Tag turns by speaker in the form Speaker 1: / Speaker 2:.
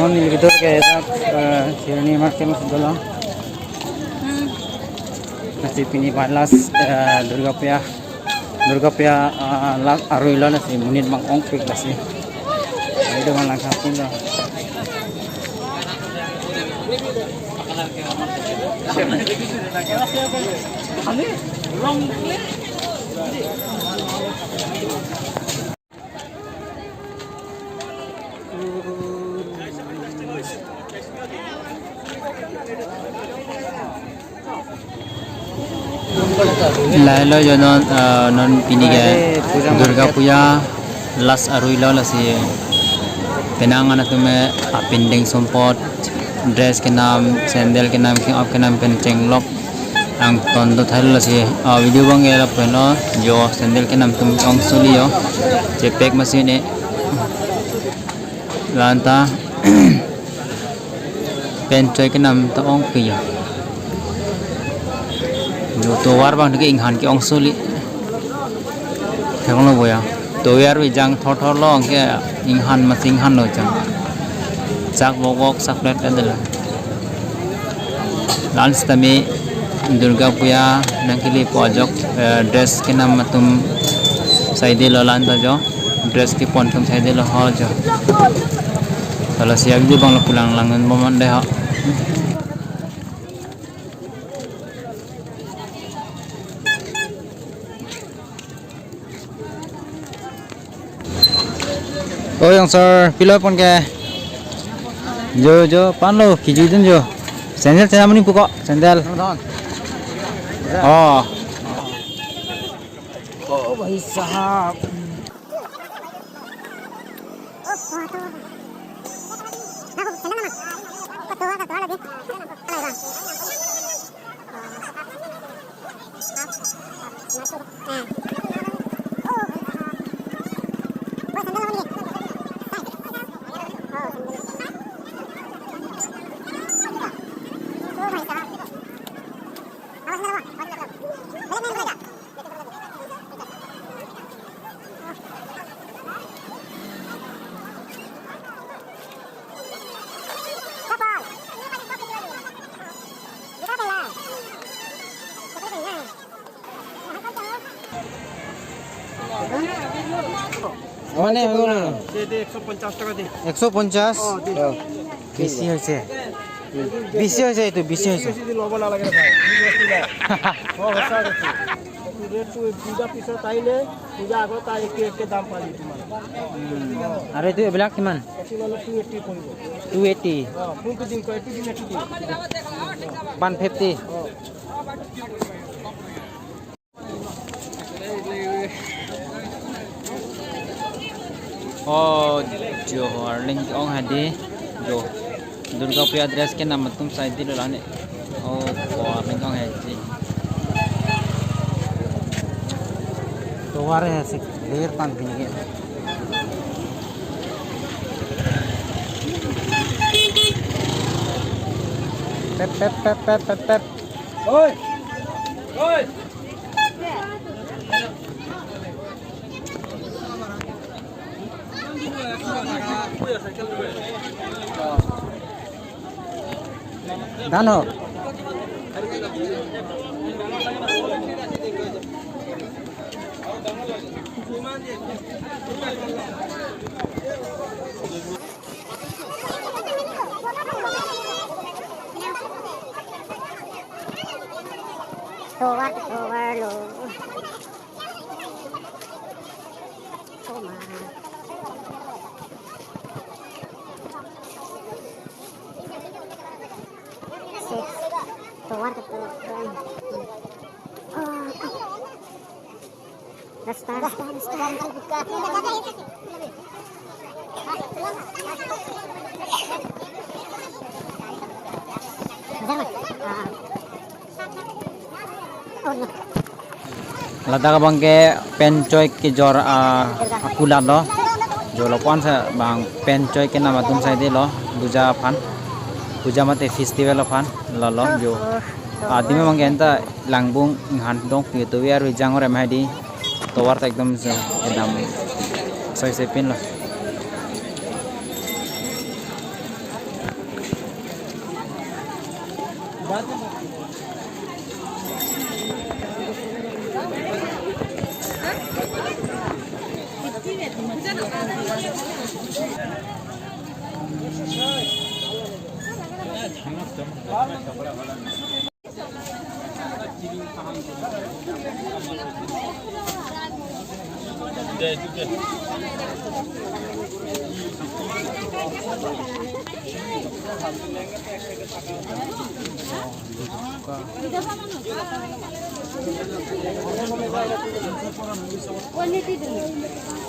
Speaker 1: Doon gitu kayak sini makin dalam nasi pini palas Durga Pia lag aruila nasi munit mang ongpik nasi itu malang kapun dah Lailo jo non pini ke Durga Puja las aruilo lasi penangan tume apinding sompot dress ke naam sandal ke naam king of ke naam penceng lok ang tondo thal lasi video bang era peno jo sandal ke naam tum ong solio jepek machine lanta pen choy ke naam to ong piya जो तो वार बांध के इंहान के अंशुली ठेकों लो बोया तो यार भी जंग थोड़ लो के इंहान मत इंहान लो जंग जाक बोगोक सकलेट कर दिला लांस तमी दुर्गा पूजा नकली पॉजक ड्रेस के नाम तुम साइडे लो लान जो ड्रेस की पॉन तुम साइडे लो हो जो kalau siap di bang lo pulang langan momen deh ha oh yang sir pilih pun ke jo pan lo kijudin jo sandal saya meni pukok sandal oh भाई साहब মানে হলো এটা 150 টাকা দি 150 বেশি হইছে এটা বেশি হইছে বেশি লব না লাগে ভাই ও হসা গেছে রেট তো পূজা পিছৰ তাইলে পূজা আগত তাই একে দাম পালি তোমাৰ আরে এটা ব্ল্যাক কিমান 280 পৰিব 280 কোনটো দিন কয় 150 oh jo arling ong hadi jo Durga Puja dress ke nama tum side di lane oh arling ong hadi to ware hai sik ler pan bini ke pep oi Dano. Overload. Lada ka bang ke pencoy ke jor aku lo jo lopan sa bang pencoy ke nama tum sai de lo puja mate festival fan lo jo adime bang enta langbung han dong pi to wi ar jangore mahdi to war ta ekdam sai se pin lo
Speaker 2: Quality